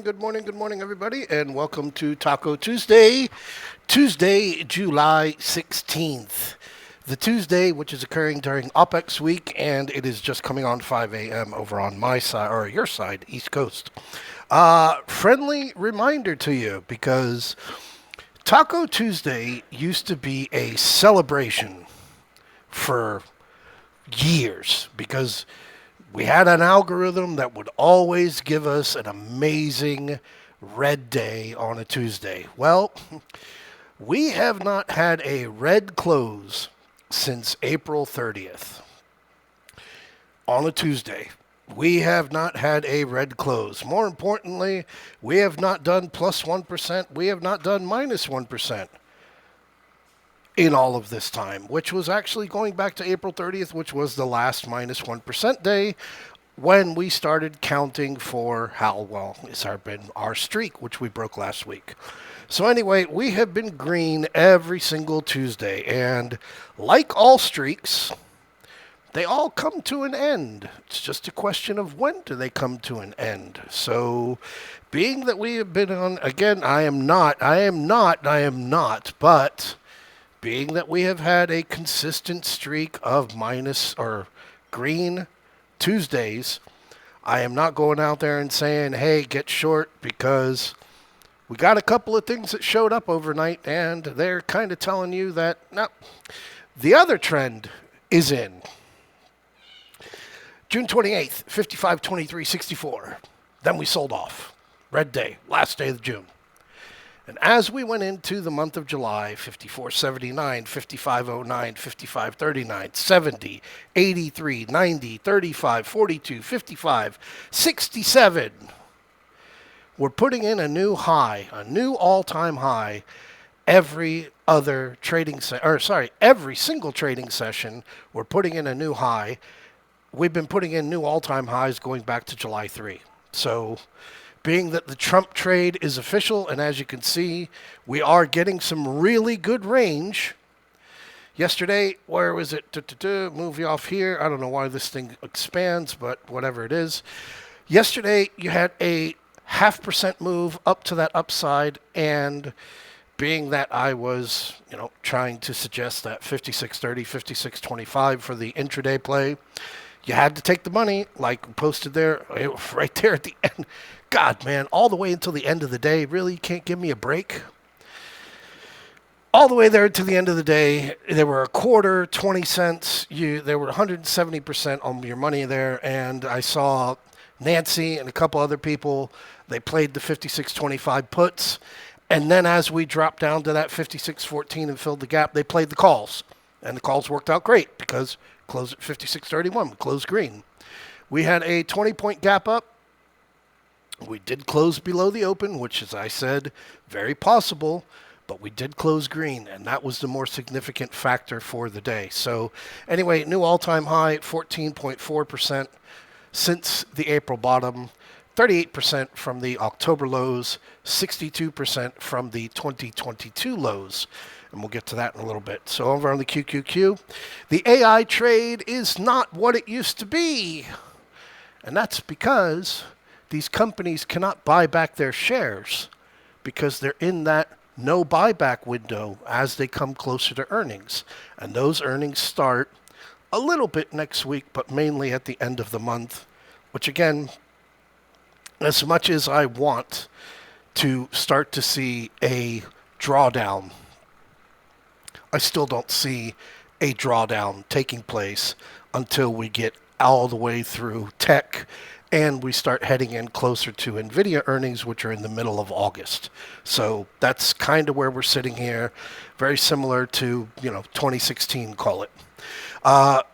good morning, everybody, and welcome to Taco Tuesday, July 16th. The Tuesday, which is occurring during OPEX week, and it is just coming on 5 a.m. over on my side, or your side, East Coast. Friendly reminder to you, because Taco Tuesday used to be a celebration for years, because we had an algorithm that would always give us an amazing red day on a Tuesday. Well, we have not had a red close since April 30th on a Tuesday. We have not had a red close. More importantly, we have not done plus 1%. We have not done minus 1% in all of this time, which was actually going back to April 30th, which was the last minus 1% day when we started counting for how well has been our streak, which we broke last week. So anyway, we have been green every single Tuesday, and like all streaks, they all come to an end. It's just a question of when do they come to an end. So being that we have been on, again, I am not, but being that we have had a consistent streak of minus or green Tuesdays, I am not going out there and saying, hey, get short, because we got a couple of things that showed up overnight, and they're kind of telling you that, no, the other trend is in. June 28th, 55.23.64. Then we sold off. Red day, last day of June. And as we went into the month of July, 54.79, 55.09, 55.39, 70, 83, 90, 35, 42, 55, 67, we're putting in a new high, a new all-time high every other trading every single trading session. We're putting in a new high. We've been putting in new all-time highs going back to July 3. So being that the Trump trade is official, and as you can see, we are getting some really good range. Yesterday, where was it? Move you off here. I don't know why this thing expands, but whatever it is. Yesterday, you had a 0.5% move up to that upside, and being that I was, trying to suggest that 56.30, 56.25 for the intraday play, you had to take the money, like posted there, right there at the end. God, man, all the way until the end of the day. Really, you can't give me a break? All the way there to the end of the day, there were a quarter, 20 cents. There were 170% on your money there, and I saw Nancy and a couple other people, they played the 56.25 puts, and then as we dropped down to that 56.14 and filled the gap, they played the calls, and the calls worked out great because closed at 56.31, closed green. We had a 20-point gap up. We did close below the open, which, as I said, very possible, but we did close green, and that was the more significant factor for the day. So anyway, new all-time high, 14.4% since the April bottom, 38% from the October lows, 62% from the 2022 lows. And we'll get to that in a little bit. So over on the QQQ, the AI trade is not what it used to be. And that's because these companies cannot buy back their shares because they're in that no buyback window as they come closer to earnings. And those earnings start a little bit next week, but mainly at the end of the month, which again, as much as I want to start to see a drawdown, I still don't see a drawdown taking place until we get all the way through tech and we start heading in closer to NVIDIA earnings, which are in the middle of August. So that's kind of where we're sitting here. Very similar to, 2016, call it.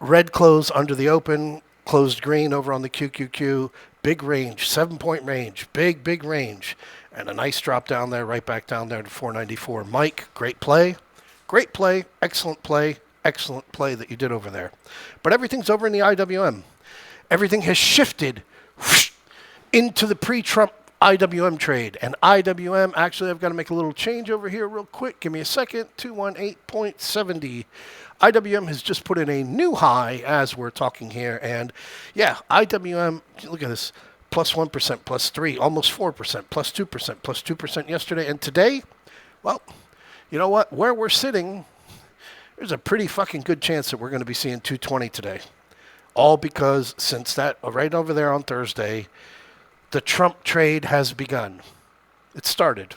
Red close under the open, closed green over on the QQQ. Big range, 7-point range, big range. And a nice drop down there, right back down there to 494. Mike, great play. Great play, excellent play that you did over there. But everything's over in the IWM. Everything has shifted into the pre-Trump IWM trade. And IWM, actually, I've got to make a little change over here real quick. Give me a second. 218.70. IWM has just put in a new high as we're talking here. And yeah, IWM, look at this, plus 1%, plus 3, almost 4%, plus 2%, plus 2% yesterday. And today, well, you know what? Where we're sitting, there's a pretty fucking good chance that we're going to be seeing 220 today. All because since that, right over there on Thursday, the Trump trade has begun. It started.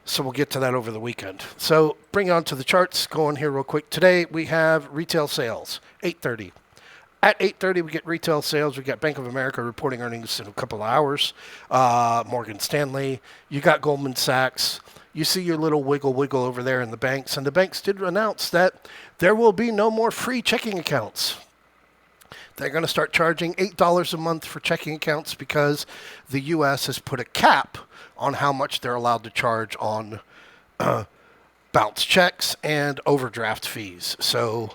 So we'll get to that over the weekend. So bring on to the charts. Going here real quick. Today we have retail sales, 8:30. At 8:30 we get retail sales. We got Bank of America reporting earnings in a couple of hours. Morgan Stanley. You got Goldman Sachs. You see your little wiggle over there in the banks. And the banks did announce that there will be no more free checking accounts. They're going to start charging $8 a month for checking accounts because the U.S. has put a cap on how much they're allowed to charge on bounce checks and overdraft fees. So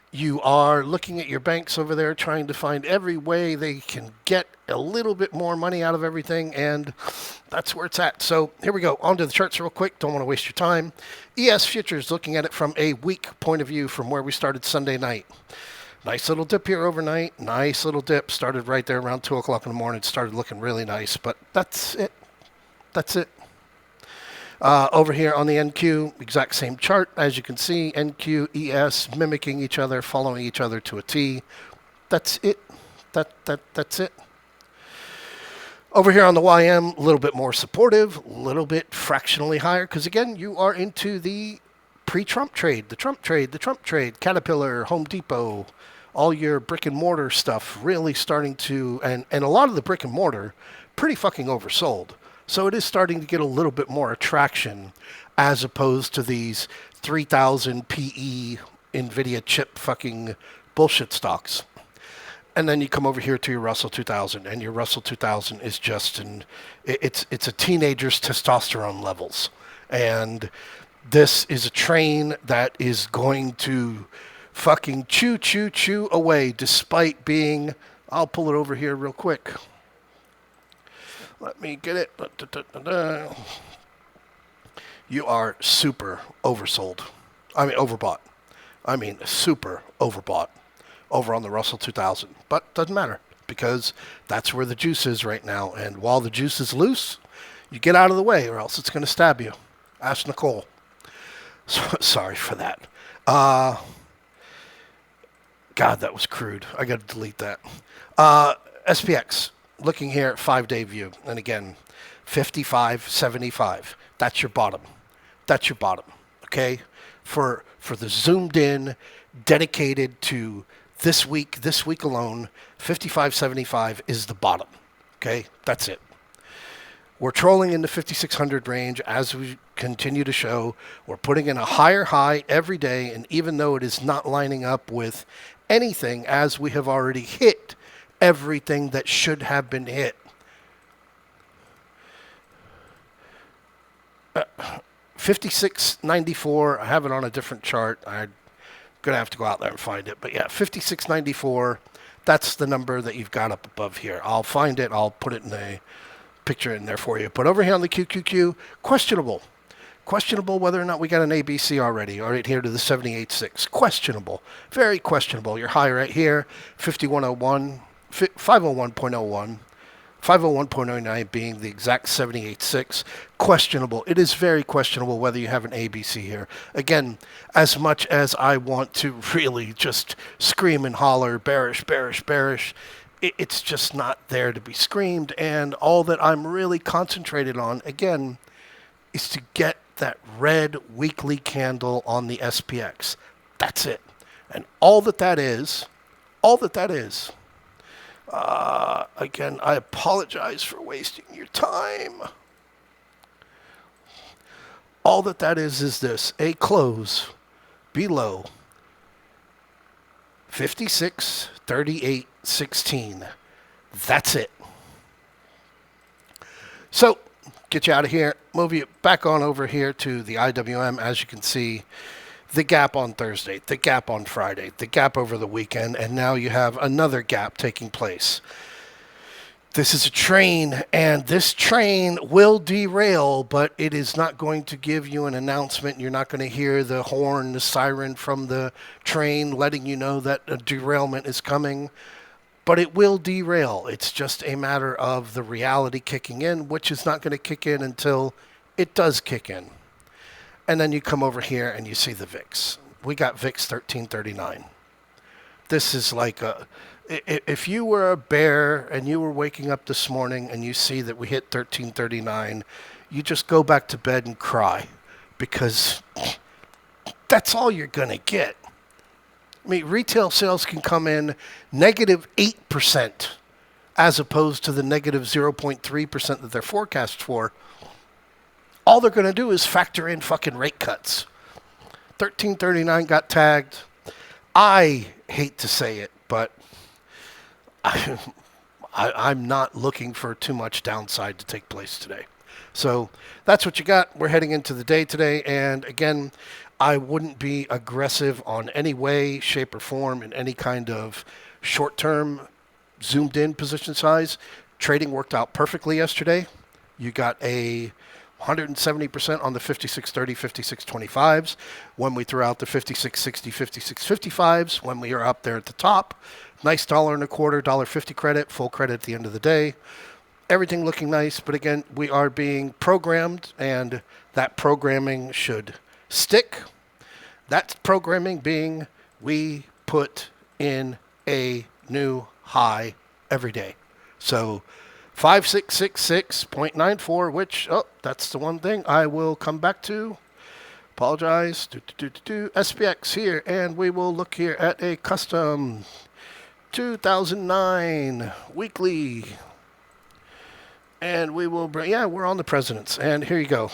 you are looking at your banks over there trying to find every way they can get a little bit more money out of everything, and that's where it's at. So here we go. On to the charts real quick. Don't want to waste your time. ES Futures, looking at it from a week point of view from where we started Sunday night. Nice little dip here overnight. Nice little dip. Started right there around 2 o'clock in the morning. Started looking really nice, but that's it. That's it. Over here on the NQ, exact same chart. As you can see, NQ, ES mimicking each other, following each other to a T. That's it. That's it. Over here on the YM, a little bit more supportive, a little bit fractionally higher, because again, you are into the pre-Trump trade, the Trump trade, Caterpillar, Home Depot, all your brick and mortar stuff really starting to, and a lot of the brick and mortar, pretty fucking oversold. So it is starting to get a little bit more attraction as opposed to these 3,000 PE NVIDIA chip fucking bullshit stocks. And then you come over here to your Russell 2000, and your Russell 2000 is just it's a teenager's testosterone levels. And this is a train that is going to fucking chew away despite being, I'll pull it over here real quick. Let me get it. You are super oversold. I mean, overbought. I mean, super overbought over on the Russell 2000. But doesn't matter because that's where the juice is right now. And while the juice is loose, you get out of the way or else it's going to stab you. Ask Nicole. So, sorry for that. God, that was crude. I got to delete that. SPX. Looking here at 5-day view, and again, 55.75. That's your bottom. That's your bottom. Okay, for the zoomed in, dedicated to this week alone, 55.75 is the bottom. Okay, that's it. We're trolling in the 5,600 range as we continue to show. We're putting in a higher high every day, and even though it is not lining up with anything, as we have already hit everything that should have been hit. 56.94. I have it on a different chart. I'm going to have to go out there and find it. But yeah, 56.94. That's the number that you've got up above here. I'll find it. I'll put it in a picture in there for you. But over here on the QQQ, questionable. Questionable whether or not we got an ABC already. All right, here to the 78.6. Questionable. Very questionable. Your high right here, 5101. 501.01, 501.09 being the exact 78.6. Questionable. It is very questionable whether you have an ABC here. Again, as much as I want to really just scream and holler, bearish, bearish, bearish, it's just not there to be screamed. And all that I'm really concentrated on, again, is to get that red weekly candle on the SPX. That's it. And all that is, again, I apologize for wasting your time. All that is this, a close below 56.38.16. That's it. So, get you out of here, move you back on over here to the IWM. As you can see, the gap on Thursday, the gap on Friday, the gap over the weekend, and now you have another gap taking place. This is a train, and this train will derail, but it is not going to give you an announcement. You're not going to hear the horn, the siren from the train letting you know that a derailment is coming. but it will derail. It's just a matter of the reality kicking in, which is not going to kick in until it does kick in. And then you come over here and you see the VIX. We got VIX 1339. This is like if you were a bear and you were waking up this morning and you see that we hit 1339, you just go back to bed and cry, because that's all you're going to get. I mean, retail sales can come in negative 8% as opposed to the negative 0.3% that they're forecast for. All they're going to do is factor in fucking rate cuts. 1339 got tagged. I hate to say it, but I'm not looking for too much downside to take place today. So that's what you got. We're heading into the day today. And again, I wouldn't be aggressive on any way, shape, or form in any kind of short-term zoomed in position size. Trading worked out perfectly yesterday. You got a 170% on the 5630, 5625s. When we threw out the 5660, 5655s, when we are up there at the top, nice $1.25, $1.50 credit, full credit at the end of the day. Everything looking nice, but again, we are being programmed, and that programming should stick. That programming being, we put in a new high every day. So 5666.94, which, that's the one thing I will come back to. Apologize. SPX here, and we will look here at a custom 2009 weekly. And we will bring, we're on the presidents. And here you go.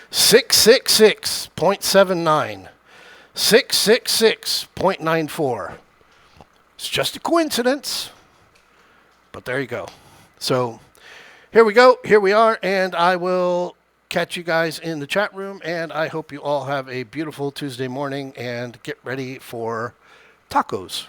666.79. 666.94. It's just a coincidence. But there you go. So here we go. Here we are. And I will catch you guys in the chat room. And I hope you all have a beautiful Tuesday morning and get ready for tacos.